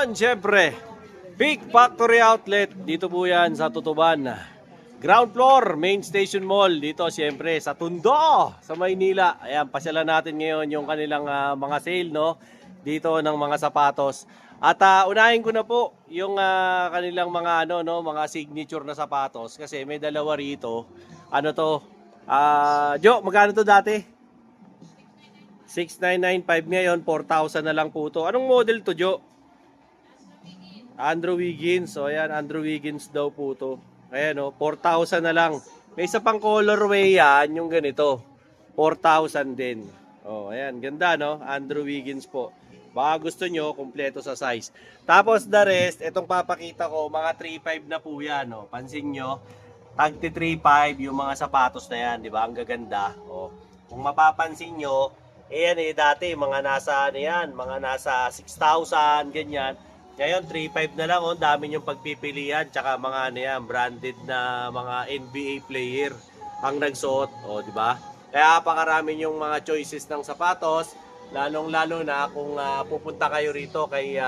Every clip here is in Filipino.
Yon, syempre. Big Factory Outlet. Dito po yan sa Tutuban. Ground floor, main station mall. Dito syempre sa Tondo, sa Maynila. Ayan, pasyalan natin ngayon yung kanilang mga sale, no? Dito ng mga sapatos. At unahin ko na po yung kanilang mga mga signature na sapatos kasi may dalawa rito. Ano to? Jo, magkano to dati? 6,995 ngayon, 4,000 na lang po to. Anong model to, Jo? Andrew Wiggins. So ayan, Andrew Wiggins daw po to. Ayan o, 4,000 na lang. May isa pang colorway yan, yung ganito. 4,000 din. Oh, ayan, ganda no? Andrew Wiggins po. Baka gusto nyo, kumpleto sa size. Tapos the rest, itong papakita ko, mga 3,500 na po yan. No? Pansin nyo, tagti 3,500 yung mga sapatos na yan. Di ba? Ang gaganda. Oh. Kung mapapansin nyo, ayan dati, mga nasa, mga nasa 6,000, ganyan. Ngayon, 3,500 na lang. Oh. Dami yung pagpipilian. Tsaka mga branded na mga NBA player ang nagsuot. Oh, di ba? Kaya pakarami yung mga choices ng sapatos. Lalong-lalo na kung pupunta kayo rito kay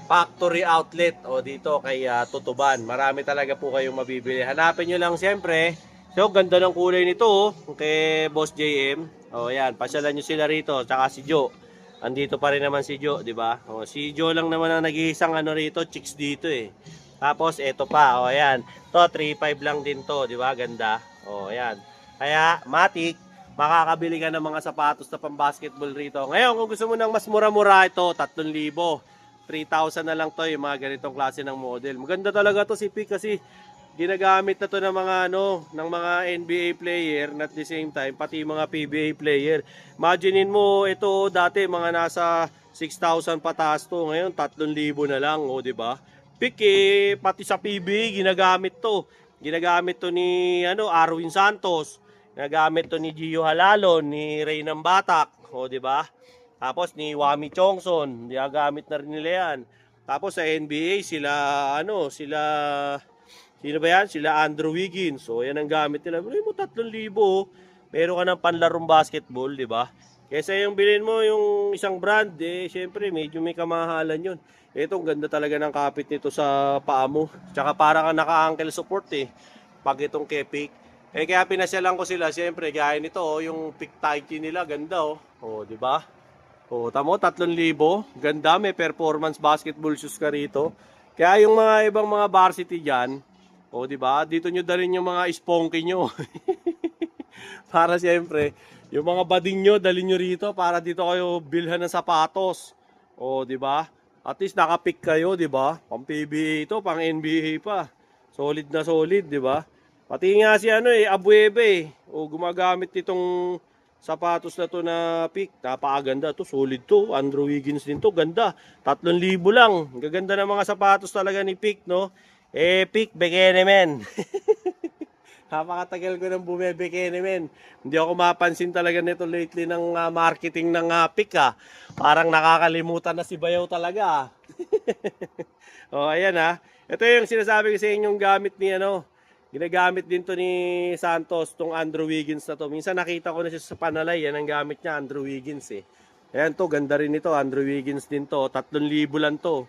Factory Outlet o dito kay Tutuban. Marami talaga po kayong mabibili. Hanapin nyo lang siyempre. So, ganda ng kulay nito kay Boss JM. O yan, pasyalan nyo sila rito. Tsaka si Joe. Andito pa rin naman si Joe, di ba? O, si Joe lang naman ang nag-iisang rito, chicks dito eh. Tapos, eto pa. O, yan. To, 3,500 lang din to, di ba? Ganda. O, yan. Kaya, matik. Makakabili ka ng mga sapatos na pang-basketball rito. Ngayon, kung gusto mo ng mas mura-mura ito, 3,000. 3,000 na lang to yung mga ganitong klase ng model. Maganda talaga to si Pick kasi ginagamit na to ng mga ng mga NBA player at the same time pati mga PBA player. Imaginein mo ito dati mga nasa 6,000 pataas to, ngayon 3,000 na lang, di ba? Pick pati sa PBA ginagamit to. Ginagamit to ni Arwin Santos. Nagamit to ni Gio Halalo, ni Ray ng Batak, di ba? Tapos ni Wami Chongson, ginagamit na rin nila yan. Tapos sa NBA sila sino ba yan? Sila Andrew Wiggins. So yan ang gamit nila. Pero mo 3,000, meron ka ng panlarong basketball, di ba? Kesa yung bilhin mo yung isang brand, syempre medyo may kamahalan yun. Ito, ganda talaga ng kapit nito sa paa mo. Tsaka para ka naka-ankle support pag itong Kepik. Kaya pinasyalan ko sila, siyempre, gaya nito, yung pick tighty nila, ganda, di ba? Tamo, 3,000, ganda, may performance basketball shoes ka rito. Kaya yung mga ibang mga varsity dyan, di ba? Dito nyo dalhin yung mga sponky nyo. Para siyempre, yung mga bading nyo, dalhin nyo rito para dito kayo bilhan ng sapatos. Di ba? At least nakapick kayo, di ba? Pang PBA ito, pang NBA pa. Solid na solid, di ba? Pati nga si Abueve gumagamit nitong sapatos na to na Pick. Napakaganda to, solid to. Andrew Wiggins din to, ganda. 3,000 lang. Gaganda ng mga sapatos talaga ni Pick, no? Pick, bekene men. Napakatagal ko nang bumebekene men. Hindi ako mapansin talaga nito lately ng marketing ng Pick Parang nakakalimutan na si Bayaw talaga. Ayan Ito yung sinasabi ko sa inyong gamit ni Ginagamit din to ni Santos, tong Andrew Wiggins na to. Minsan nakita ko na siya sa Panalay, yan ang gamit niya, Andrew Wiggins Ayan to, ganda rin ito, Andrew Wiggins din to. 3,000 lang to.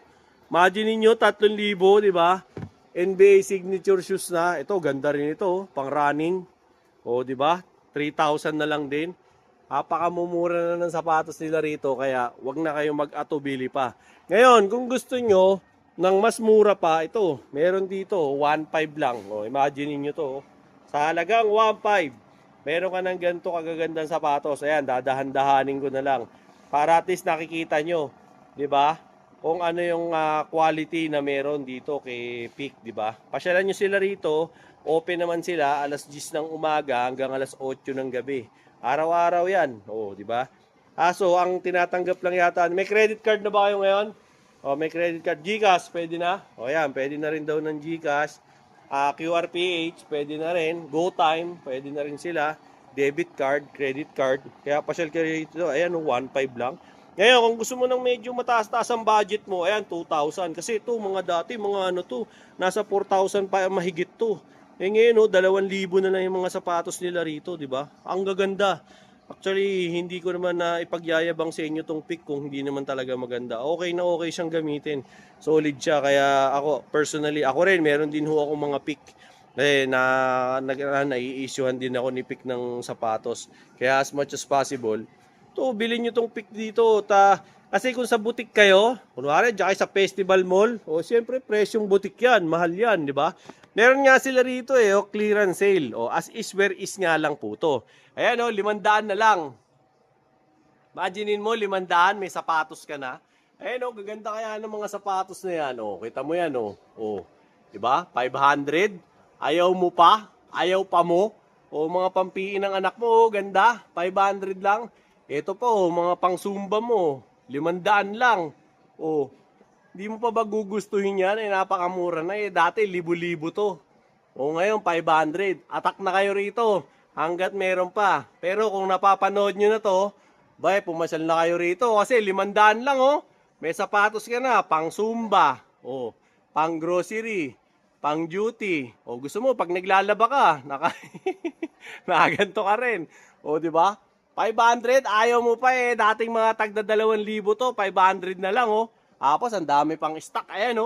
Imagine niyo 3,000, di ba? NBA signature shoes na. Ito, ganda rin ito, pang running. Di ba? 3,000 na lang din. Napakamumura na ng sapatos nila rito, kaya wag na kayong mag-atubili pa. Ngayon, kung gusto nyo nang mas mura pa, ito, meron dito, 1,500 lang. Imagine niyo to. Sa halagang 1,500, meron ka ng ganito kagagandang sapatos. Ayan, dadahan-dahanin ko na lang. Para at least nakikita nyo, di ba? Kung ano yung quality na meron dito kay Pick, di ba? Pasyalan nyo sila rito. Open naman sila alas 10 ng umaga hanggang alas 8 ng gabi. Araw-araw yan. Di ba? So, ang tinatanggap lang yata, may credit card na ba kayo ngayon? May credit card. GCash, pwede na. Yan, pwede na rin daw ng GCash. QRPH, pwede na rin. GoTime, pwede na rin sila. Debit card, credit card. Kaya pasyal kayo dito. Ayan, 1,500 lang. Ngayon, kung gusto mo ng medyo mataas-taas ang budget mo, ayan, 2,000. Kasi ito, mga dati, mga nasa 4,000 pa mahigit to. Ngayon, 2,000 na lang yung mga sapatos nila rito, di ba? Ang gaganda. Actually, hindi ko naman na ipagyayabang sa inyo tong pick kung hindi naman talaga maganda. Okay na okay siyang gamitin. Solid siya. Kaya ako, personally, ako rin, meron din ho akong mga pick. Nai-issuehan din ako ni pick ng sapatos. Kaya as much as possible, bilhin nyo tong pick dito. Kasi kung sa butik kayo, kunwari, diyan kayo sa festival mall, siyempre, presyong butik yan. Mahal yan, di ba? Meron nga sila rito clearance sale. As is where is nga lang po to. Ayan 500 na lang. Imaginein mo, 500, may sapatos ka na. Ayan gaganda kaya ng mga sapatos na yan. Kita mo yan diba? 500. Ayaw mo pa? Ayaw pa mo? Mga pampiin ng anak mo, ganda. 500 lang. Ito pa mga pang Zumba mo. 500 lang. Hindi mo pa ba gugustuhin yan? Napakamura na Dati, libo-libo to. Ngayon, 500. Atak na kayo rito. Hanggat meron pa. Pero kung napapanood nyo na to, pumasyal na kayo rito. Kasi 500 lang May sapatos ka na. Pang Zumba. Pang grocery. Pang duty. Gusto mo, pag naglalaba ka, nakaganto ka rin. Diba? 500, ayaw mo pa Dating mga tagda 2,000 to, 500 na lang Tapos, ang dami pang stock. Ayan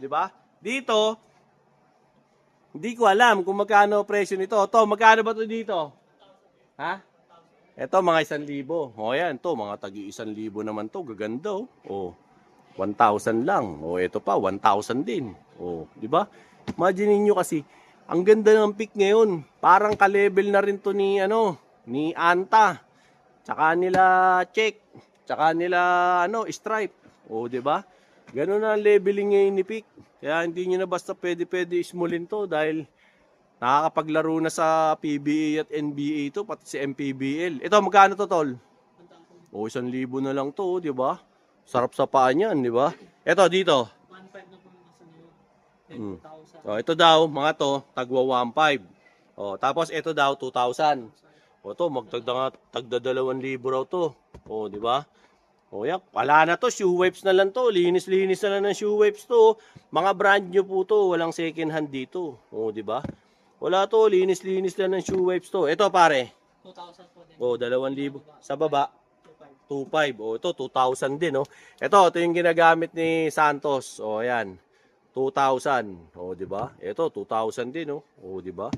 diba? Dito, hindi ko alam kung magkano presyo nito. Magkano ba to dito? Ha? Ito, mga 1,000. Yan, mga tagi 1,000 naman to. Gaganda 1,000 lang. Ito pa, 1,000 din. Di ba? Imagine niyo kasi, ang ganda ng pick ngayon. Parang ka-level na rin to ni Anta. Tsaka nila Check. Tsaka nila Stripe. Di ba? Ganun na ang leveling ngayon ni pick. Kaya hindi nyo na basta pwede ismulin to dahil nakakapaglaro na sa PBA at NBA to, pati si MPBL. Ito, magkano to, tol? 1,000 na lang to, di ba? Sarap sa paan yan, di ba? Ito, dito. 1,500 na po nasa ngayon. 10,000. Ito daw, mga to, tagwa 1,500. Tapos ito daw, 2,000. To, tagda 2,000 raw to. Di ba? Yan, wala na to, shoe wipes na lang to. Linis-linis na lang ng shoe wipes to. Mga brand new po to, walang second hand dito. Di ba? Wala to, linis-linis lang ng shoe wipes to. Ito pare. 2,000 po din. 2,000. Sa baba. 2,500. Ito, 2,000 din, Ito yung ginagamit ni Santos. Ayan. 2,000. Di ba? Ito, 2,000 din, di ba?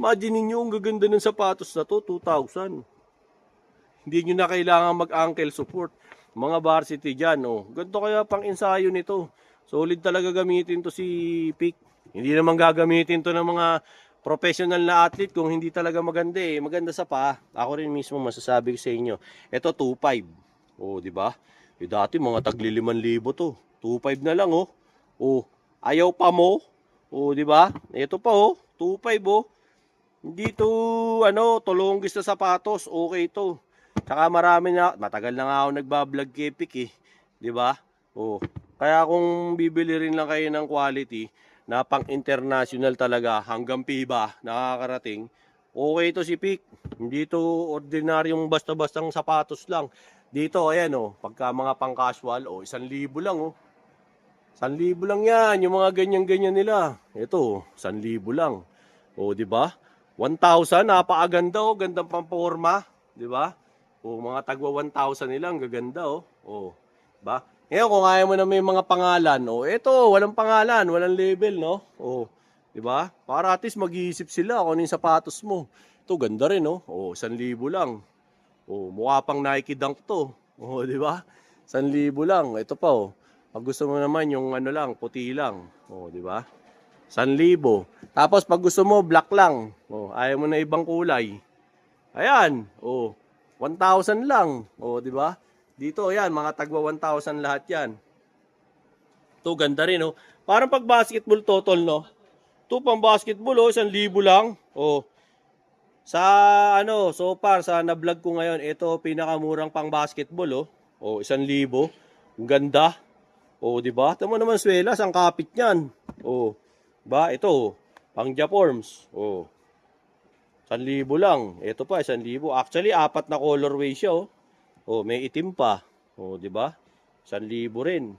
Imagine niyo ang gaganda ng sapatos na to, 2,000. Hindi niyo na kailangan mag-ankle support. Mga varsity dyan, Ganito kaya pang ensayo nito. Solid talaga gamitin to si Pick. Hindi naman gagamitin to ng mga professional na athlete kung hindi talaga maganda Maganda sa paa. Ako rin mismo masasabi ko sa inyo. Ito 2,500. Di ba? Dati mga tagli 5,000 to. 2,500 na lang ayaw pa mo. Di ba? Ito pa 2,500 Hindi to tulonggis na sapatos. Okay to. Tsaka matagal na nga ako nagbablog kay Pick Di ba? Kaya kung bibili rin lang kayo ng quality na pang-international talaga hanggang FIBA nakakarating, okay to si Pick. Hindi to ordinaryong basta-bastang sapatos lang. Dito, ayan pagka mga pang-casual, 1,000 lang 1,000 lang yan, yung mga ganyan-ganyan nila. Ito, 1,000 lang. Di ba? 1,000, napakaganda gandang pamporma. Di ba? Mga tagwa 1,000 nilang, gaganda ba? Ngayon, kung ayaw mo na may mga pangalan, ito, walang pangalan, walang label, di ba? Para at least mag-iisip sila kung ano yung sapatos mo. Ito, ganda rin, 1,000 lang. Mukha pang Nike Dunk to. Di ba? 1,000 lang. Ito pa, Pag gusto mo naman yung lang, puti lang. Di ba? 1,000. Tapos pag gusto mo, black lang. Ayaw mo na ibang kulay. Ayan, 1,000 lang. Di ba? Dito, ayan, mga tagwa 1,000 lahat yan. Ito, ganda rin, Parang pag basketball total, Ito, pang basketball, 1,000 lang. So far, sa na-vlog ko ngayon, ito, pinakamurang pang basketball, 1,000. Ang ganda. Di ba? Tama naman, swelas, ang kapit niyan. Ba? Ito, pang Jaforms. 1,000 lang. Ito pa, 1,000. Actually, 4 na colorway siya, may itim pa. Di ba? 1,000 rin.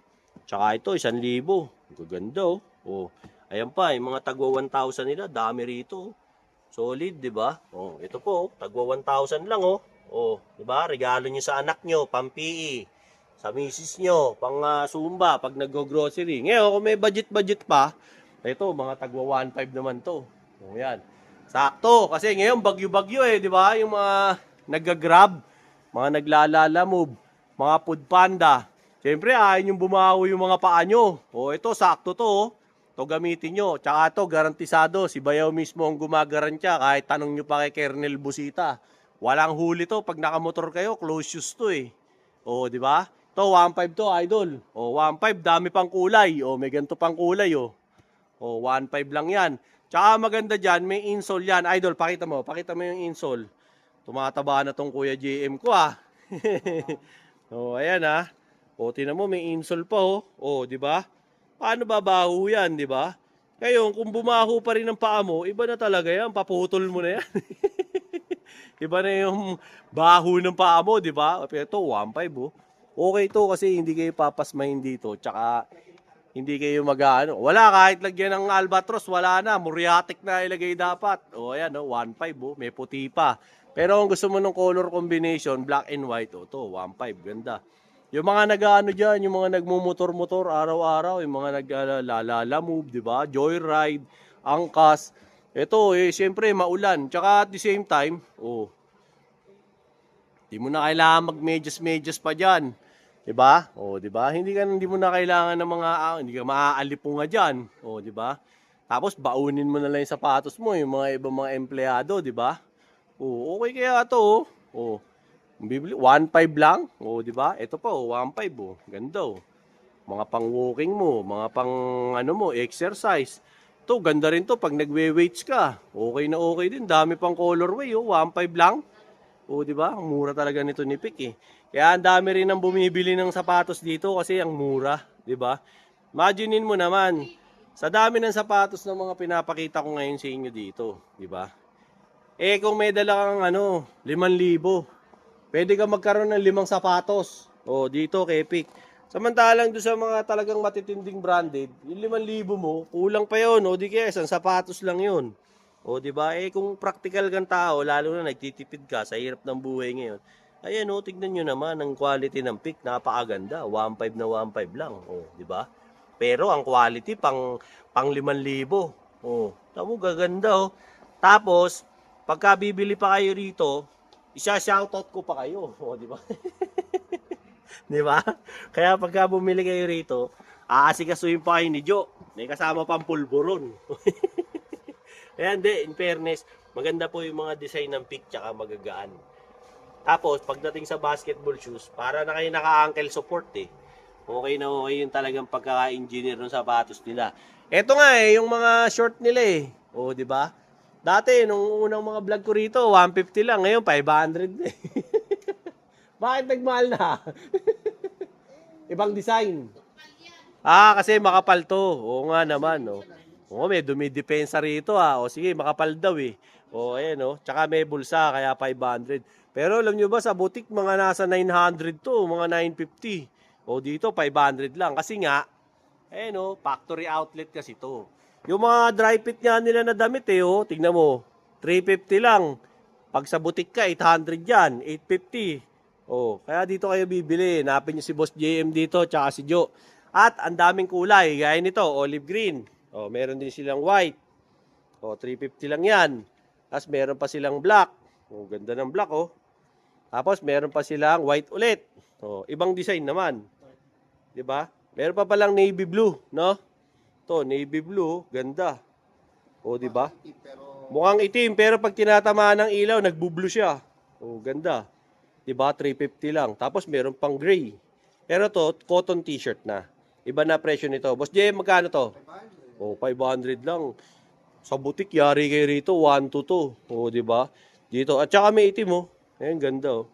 Tsaka ito, 1,000. Gaganda, Ayan pa, yung mga tagwa 1,000 nila, dami rito. Solid, di ba? Ito po, tagwa 1,000 lang, Oh, di ba? Regalo nyo sa anak nyo, pang-PE, sa misis nyo, pang Zumba, pag nag-grocery. Ngayon, kung may budget-budget pa, ito, mga tagwa 1.5 naman to. O, yan. Sakto, kasi ngayon, bagyo-bagyo eh, di ba? Yung mga nag-grab, mga naglalala move, mga food panda. Siyempre, ayaw yung bumaho yung mga paa nyo. O, ito, sakto to, oh. To gamitin nyo. Tsaka to, garantisado. Si Bayaw mismo ang gumagarantya. Kahit tanong nyo pa kay Kernel Busita. Walang huli to. Pag nakamotor kayo, close shoes to eh. O, di ba? To, 1.5 to, idol. O, 1.5, dami pang kulay. O, may ganito pang kulay, o. O, 1.5 lang yan. Tsaka maganda dyan, may insole yan. Idol, pakita mo. Pakita mo yung insole. Tumataba na tong Kuya JM ko, ah. O, ayan, ah. O, tinan mo, may insole pa, oh. O, di ba? Paano babaho yan, di ba? Ngayon, kung bumaho pa rin ang paa mo, iba na talaga yan. Paputol mo na yan. Iba na yung baho ng paa mo, di ba? Ito, 1.5, oh. Okay to kasi hindi kayo papasmahin dito. Tsaka, hindi kayo mag-ano. Wala, kahit lagyan ng albatros, wala na. Muriatic na ilagay dapat. O, ayan, oh, 1.5, oh. May puti pa. Pero kung gusto mo ng color combination, black and white, oh, to, 1.5. Ganda. Yung mga nag-ano dyan, yung mga nagmumotor-motor araw-araw, yung mga naglalala move, di ba? Joyride, angkas. Ito, eh, siyempre, maulan. Tsaka at the same time, oh, di mo na kailangan mag-medyas-medyas pa dyan. Di ba? Oh, di ba? Hindi mo na kailangan ng mga, hindi ka maaalipunga dyan. Oh, di ba? Tapos, baunin mo na lang yung sapatos mo, yung mga ibang mga empleyado, di ba? Oh, okay kaya ito, oh. Oh. Bibili 1.5 lang. Oh, di ba? Ito pa, oh, 1.5, oh. Ganda, oh. Mga pang-walking mo, mga pang ano mo, exercise. To, ganda rin to pag nagwe-weights ka. Okay na okay din. Dami pang colorway, oh. 1.5 lang. Oh, di ba? Ang mura talaga nito ni Pick, eh. Kaya ang dami rin ang bumibili ng sapatos dito kasi ang mura, di ba? Imaginein mo naman, sa dami ng sapatos ng mga pinapakita ko ngayon sa inyo dito, di ba? Eh, kung may dala kang 5,000, pwede ka magkaroon ng 5 sapatos. O, dito kay Pick. Samantalang doon sa mga talagang matitinding branded, yung 5,000 mo, kulang pa yun. O, di kaya, isang sapatos lang yun. O, di ba? Eh, kung practical kang tao, lalo na nagtitipid ka sa hirap ng buhay ngayon, ayan, o, tignan nyo naman ang quality ng Pick. Napakaganda. 1.5 na 1.5 lang. O, di ba? Pero ang quality, pang 5,000. O, tamo, gaganda, o. Tapos, pagka bibili pa kayo rito, isa-shoutout ko pa kayo. O, di ba? Di ba? Kaya pagka bumili kayo rito, aasikasuhin pa kayo ni Joe. May kasama pang pulburon. Kaya hindi, in fairness, maganda po yung mga design ng Pick tsaka magagaan. Tapos, pagdating sa basketball shoes, para na kayo naka-ankle support eh. Okay na okay yung talagang pagkaka-engineer ng sapatos nila. Eto nga eh, yung mga short nila eh. O, di ba? Dati, nung unang mga vlog ko rito, 150 lang. Ngayon, 500 na eh. Bakit nagmahal na? Ibang design. Kasi makapal to. Oo nga naman, no. Oo, may dumidepensa rito, ah. O sige, makapal daw eh. O, ayan, no. Tsaka may bulsa, kaya 500. Pero alam nyo ba, sa boutique, mga nasa 900 to, mga 950. O, dito, 500 lang. Kasi nga, ayan, no, factory outlet kasi to. Yung mga dry fit nga nila na damit eh, oh, tignan mo, 350 lang. Pag sa boutique ka, 800 yan, 850. Oh, kaya dito kayo bibili. Hanapin niyo si Boss JM dito, tsaka si Joe. At ang daming kulay, gaya nito, olive green. Oh, meron din silang white. Oh, 350 lang yan. Tapos meron pa silang black. Oh, ganda ng black, oh. Tapos meron pa silang white ulit. Oh, ibang design naman. 'Di ba? Meron pa palang navy blue, no? To, navy blue, ganda. O, di ba? Mukhang itim, pero pag tinatamaan ng ilaw, nagbu-blue siya. O, ganda. Di ba? 350 lang. Tapos meron pang gray. Pero to, cotton t-shirt na. Iba na presyo nito. Boss Jay, magkano to? O, 500 lang. Sa butik, yari kayo rito, 1 to 2. O, di ba? Dito. At saka may itim, oh. Ayan, ganda, oh.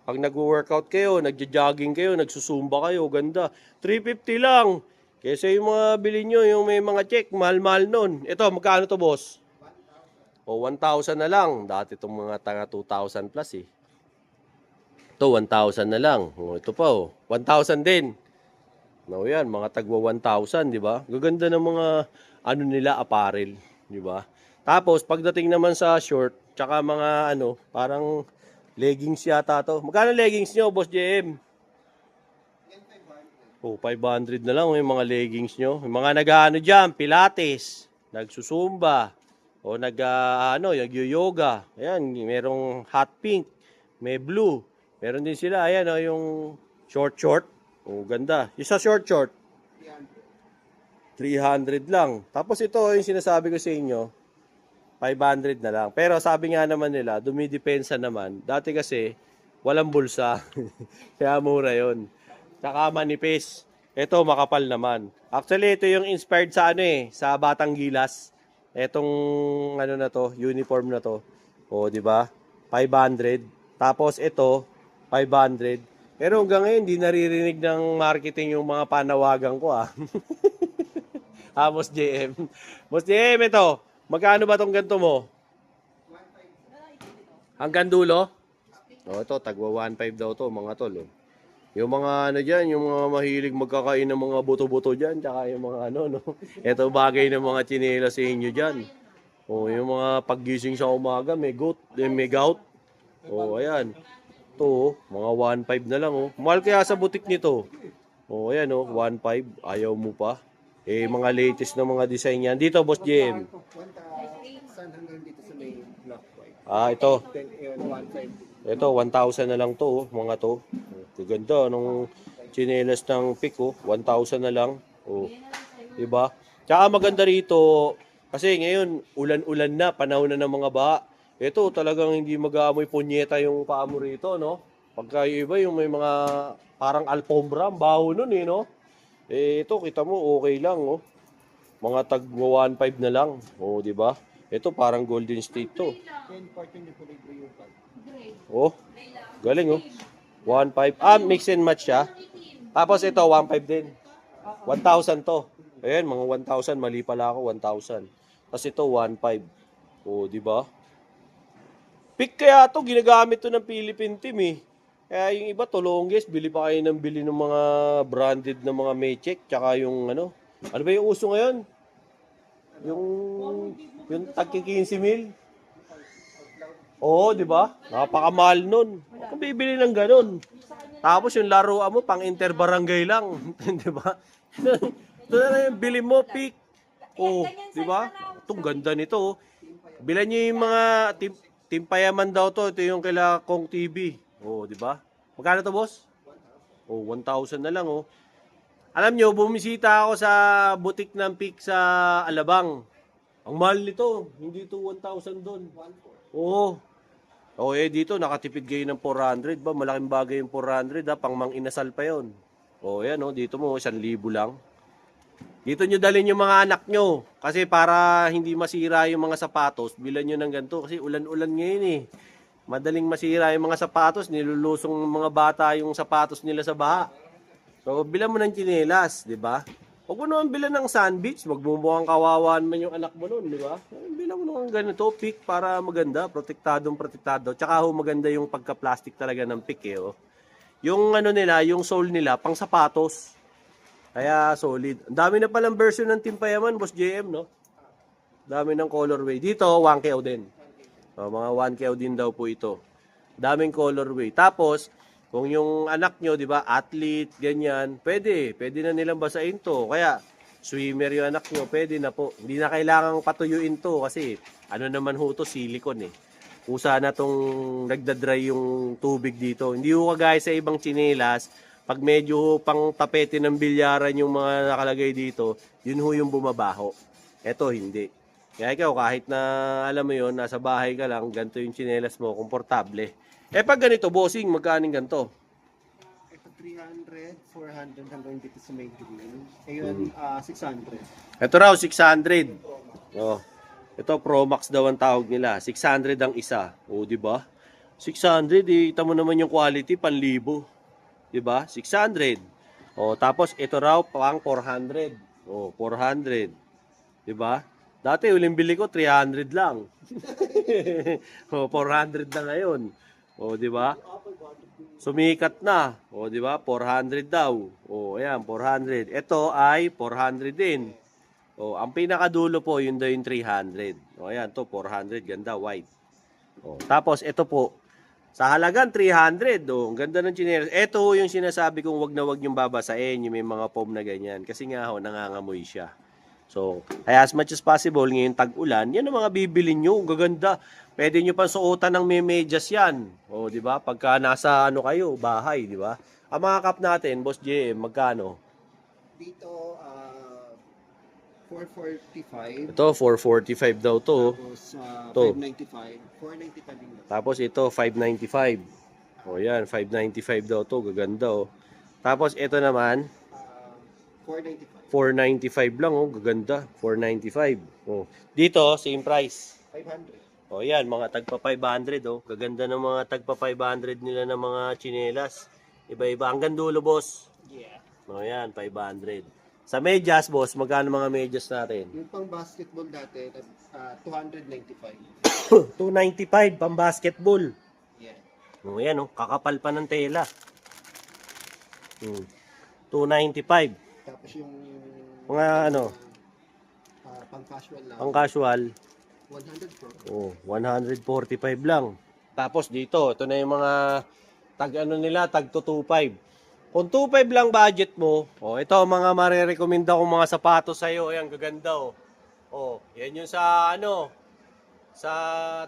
Pag nag-workout kayo, nagja-jogging kayo, nagsusumba kayo, ganda. 350 lang. Kesa yung mga bili nyo, yung may mga check, mahal-mahal nun. Ito, magkano to, boss? O, 1,000 na lang. Dati itong mga tanga 2,000 plus, eh. Ito, 1,000 na lang. O, ito pa, oh. 1,000 din. No, yan, mga tagwa 1,000, di ba? Gaganda ng mga, ano nila, apparel, di ba? Tapos, pagdating naman sa short, tsaka mga, parang, Leggings yata to. Magkano leggings nyo, Boss JM? Oh, 500 na lang yung mga leggings nyo. Yung mga nag-ano dyan, pilates, nagsusumba, o nag-yoga. Ayan, merong hot pink, may blue. Meron din sila, ayan, yung short. Oh, ganda. Yung sa short, 300 lang. Tapos ito, yung sinasabi ko sa inyo, 500 na lang. Pero sabi nga naman nila, dumidepensa naman. Dati kasi, walang bulsa. Kaya mura yon. Tsaka manipis. Ito, makapal naman. Actually, ito yung inspired sa sa Batang Gilas. Etong na to, uniform na to. O, di ba? 500. Tapos ito, 500. Pero hanggang ngayon, hindi naririnig ng marketing yung mga panawagan ko Boss JM. Boss JM, ito. Magkano ba tong ganito mo? Hanggang dulo? O, ito, tagwa 1.5 daw to, mga tol. Yung mga dyan, yung mga mahilig magkakain ng mga buto-buto dyan, tsaka yung mga no? Ito bagay ng mga tsinela sa inyo dyan. O, yung mga paggising sa umaga, may gout. O, ayan. Ito, mga 1.5 na lang, Mahal kaya sa butik nito. O, ayan, 1.5. Ayaw mo pa. Mga latest na mga design yan. Dito, Boss JM. Ito. Ito, 1,000 na lang to, mga to. Ganda, nung chinelas ng pick, 1,000 na lang. Diba? Tsaka maganda rito, kasi ngayon, ulan-ulan na, panahon na ng mga baha. Ito, talagang hindi mag-aamoy punyeta yung paa mo rito, no? Pagka iba, yung may mga parang alfombra, ang baho nun, no? Ito, kita mo, okay lang, Mga tag 1.5 na lang. Di ba? Ito, parang Golden State to. Galing, 1.5. Mix and match siya. Tapos ito, 1.5 din. 1,000 to. Ayan, mga 1,000. Mali pala ako, 1,000. Tapos ito, 1.5. Di ba? Pick kaya to, ginagamit to ng Philippine team, Kaya yung iba, longest, bili pa kayo ng bili ng mga branded na mga Maycheck, tsaka yung ano ba yung uso ngayon? Yung tagki 15 mil. Di ba? Napakamahal nun. Kung bibili ng ganun. Tapos yung laruan mo, pang interbarangay lang. Di ba? Ito na yung bili mo, pick. Di ba? Itong ganda nito. Bilan nyo yung mga timpayaman daw to. Ito yung kila Kong TV. Di ba? Magkano to, boss? 1,000 na lang, Alam nyo, bumisita ako sa butik ng Pick sa Alabang. Ang mahal nito. Hindi to 1,000 doon. Dito nakatipid kayo ng 400 ba? Malaking bagay yung 400 pang mang inasal pa yon. Yan dito mo 1,000 lang. Dito nyo dalhin yung mga anak nyo. Kasi para hindi masira yung mga sapatos, bilan nyo ng ganito. Kasi ulan-ulan ngayon Madaling masira yung mga sapatos, nilulusong ng mga bata yung sapatos nila sa baha. So, bilan mo ng tsinelas, di ba? Huwag mo naman bilan ng sandwich, magmumukhang kawawaan man yung anak mo nun, di ba? Bilan mo naman ganito, pick para maganda, protektado. Tsaka maganda yung pagka-plastic talaga ng pick, Yung nila, yung sole nila, pang sapatos. Kaya solid. Ang dami na palang version ng Timpayaman, Boss JM, no? Dami ng colorway. Dito, 1KO din. Mga 1KO din daw po ito. Daming colorway. Tapos, kung yung anak nyo, di ba, athlete, ganyan, pwede na nilang basahin to. Kaya, swimmer yung anak nyo, pwede na po. Hindi na kailangang patuyuin to kasi, naman ho to, silicone Kusa na tong nagdadry yung tubig dito. Hindi ho kagaya sa ibang tsinelas, pag medyo pang tapete ng bilyaran yung mga nakalagay dito, yun ho yung bumabaho. Eto, hindi. Kaya ikaw, kahit na, alam mo yun, nasa bahay ka lang, ganito yung tsinelas mo, komportable. Pag ganito, bossing, magkaning ganito? Ito 300, 400 hanggang dito sa may green. Ayun, 600. Ito raw, 600. Ito, Pro Max daw ang tawag nila. 600 ang isa. Di ba? 600, kita mo naman yung quality, panlibo. Di ba? 600. Tapos, ito raw, pang 400. 400. Di ba? Dati, uling bili ko, 300 lang. 400 na ngayon. Di ba? Sumikat na. Di ba? 400 daw. Ayan, 400. Ito ay 400 din. Ang pinakadulo po, yun daw yung 300. Ayan, to 400. Ganda, white. Tapos, ito po, Sa halagang 300, oh, ang ganda ng tsinelas. Ito ho yung sinasabi kong wag na wag yung babasain, yung may mga foam na ganyan. Kasi nga ho, nangangamoy siya. So, kaya as much as possible, ngayon tag-ulan, yan ang mga bibili nyo. Ang gaganda. Pwede nyo pa suotan ng may medyas yan. O, di ba? Pagka nasa ano kayo, bahay, di ba? Ang mga cup natin, Boss JM, magkano? Dito, 445. Ito, 445 daw to. Tapos, To. 595. 495 din daw. Tapos ito, 595. O yan, 595 daw to. Gaganda oh. Tapos ito naman, 495. 495 lang oh. Gaganda. 495. Oh. Dito, same price. 500. O yan, mga tagpa 500 oh. Gaganda ng mga tagpa 500 nila ng mga tsinelas. Iba-iba. Hanggang dulo, boss. Yeah. O yan, 500. Sa medyas, boss, magkano mga medyas natin? Yung pang basketball dati, 295. 295 pang basketball. Yeah. O yan oh, kakapal pa ng tela. 295. Tapos yung Mga ano, pang casual lang, pang casual, 100 pro. oh, 145 lang. Tapos dito, ito na yung mga tag ano nila, tag 225. Kung 25 lang budget mo, oh, ito ang mga marerekomenda kong mga sapatos sa iyo. Ayan, gaganda oh. Oh, yan yung sa ano, sa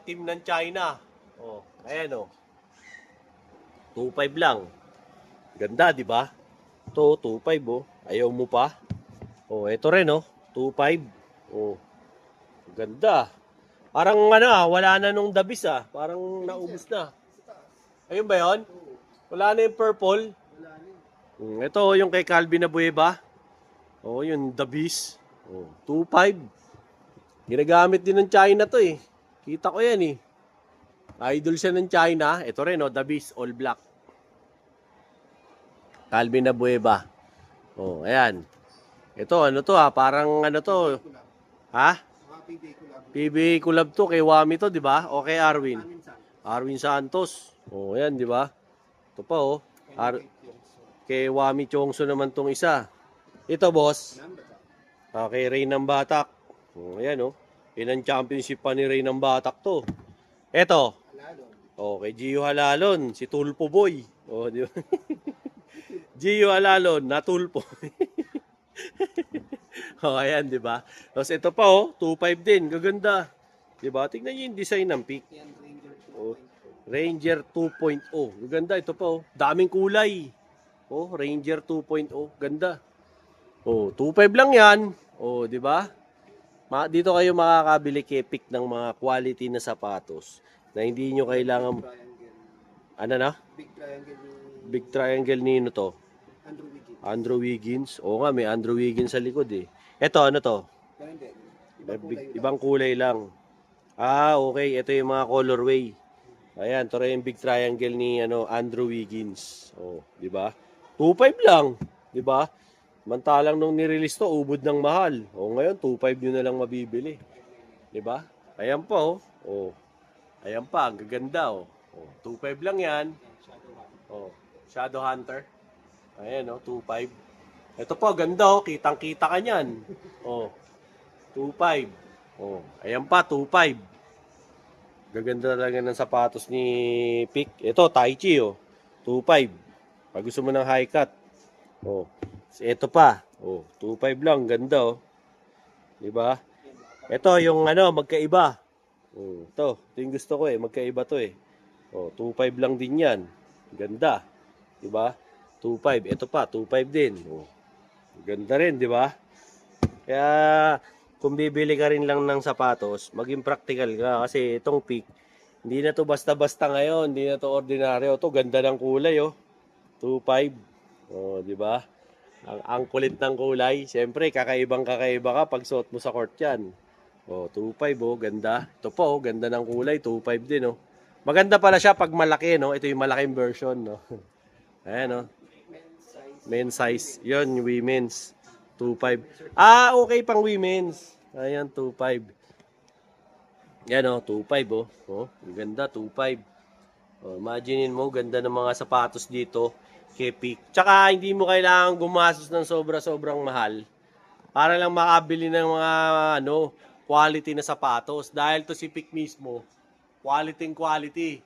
team ng China. Oh, ayan oh. 25 lang. Ganda, di ba? Ito, 25 oh. Ayaw mo pa? Oh, ito rin oh, 25. Oh. Ganda. Parang ano wala na nung dabis ah. Parang naubos na. Ayun ba 'yon? Wala na yung purple. Wala na. Ito yung kay Calvin Abueva. Oh, yung dabis. Oh, 25. Ginagamit din ng China to eh. Kita ko yan eh. Idol siya ng China. Ito rin oh, dabis, all black. Calvin Abueva. Oh, ayan. Ito, ano to ha? Parang ano to? Ha? Mga PBA ko lang. PBA collab to kay Wami to, di ba? O kay Arwin. Amin sa Arwin Santos. Oh, ayan, di ba? Ito pa oh. Kay Wami Chongso naman tong isa. Ito, boss. Kay Ray ng Batak. Oh, ayan oh. Yan ang championship pa ni Ray ng Batak to. Ito. Oh, kay Gio Halalon. Si Tulpo Boy. Oh, di ba? Gio Halalon na Tulpo. Oh, ayan, di ba? Tapos ito pa oh, 2.5 din, gaganda. Di ba? Tingnan niyo yung design ng Peak. Oh, Ranger 2.0. Gaganda ito pa oh. Daming kulay. Oh, Ranger 2.0, ganda. Oh, 2.5 lang 'yan. Oh, di ba? Dito kayo makakabili kay Peak ng mga quality na sapatos na hindi nyo kailangan ano na? Big triangle. Big triangle nino to. Andrew Wiggins. Andrew Wiggins. Oo nga, may Andrew Wiggins sa likod eh. Ito, ano to? Ganun din. Ibang kulay lang. Ah, okay. Ito yung mga colorway. Ayan, ito rin yung big triangle ni Andrew Wiggins. Oh, di ba? 2.5 lang, di ba? Mantalang nung nirelease to, ubod ng mahal. O ngayon, 2.5 nyo na lang mabibili. Di ba? Ayan pa, oh. Oh. Ayan pa, ang gaganda, oh. Oh, 2.5 lang yan. Oh, Shadow Hunter. Ayan, oh, 2.5. Ito po, ganda, oh. Kitang-kita ka niyan. Oh, 2.5. Oh, ayan pa, 2.5. Gaganda talaga ng sapatos ni Peak. Ito, Tai Chi, oh. 2.5. Pag gusto mo ng high cut. Oh, ito pa. Oh, 2.5 lang, ganda, oh. 'Di ba? Ito yung magkaiba. Ito yung gusto ko eh, magkaiba to eh. Oh, 2.5 lang din 'yan. Ganda. 'Di ba? 2.5. Ito pa, 2.5 din. Oh. Ganda rin, 'di ba? Kaya kung bibili ka rin lang ng sapatos, maging practical ka kasi itong Peak, hindi na to basta-basta ngayon, hindi na to ordinaryo. To ganda ng kulay, oh. 2.5. Oh, 'di ba? Ang kulit ng kulay. Siyempre, kakaiba ka pag suot mo sa court 'yan. Oh, 2.5 oh, ganda. Ito po, oh, ganda ng kulay, 2.5 din oh. Maganda pala siya pag malaki, no? Ito yung malaking version, no. Ayan, oh. Men's size. 'Yon, women's 2.5. Ah, okay pang women's. Ayan, 2.5. Yan oh, 2.5 oh. Oh, ganda 2.5. Oh, imaginein mo, ganda ng mga sapatos dito kay Peak. Tsaka hindi mo kailangan gumastos ng sobra-sobrang mahal para lang makabili ng mga quality na sapatos. Dahil to si Peak mismo, quality.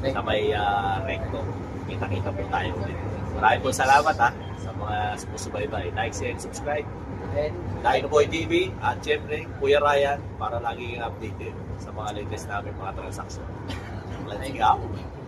sa may recto. Kita-kita po tayo ulit. Maraming po salamat sa mga sumusubaybay. Like, share, subscribe. Dino Boy TV at syempre Kuya Ryan para lagi kang updated sa mga latest namin mga transaksyon. Let's go!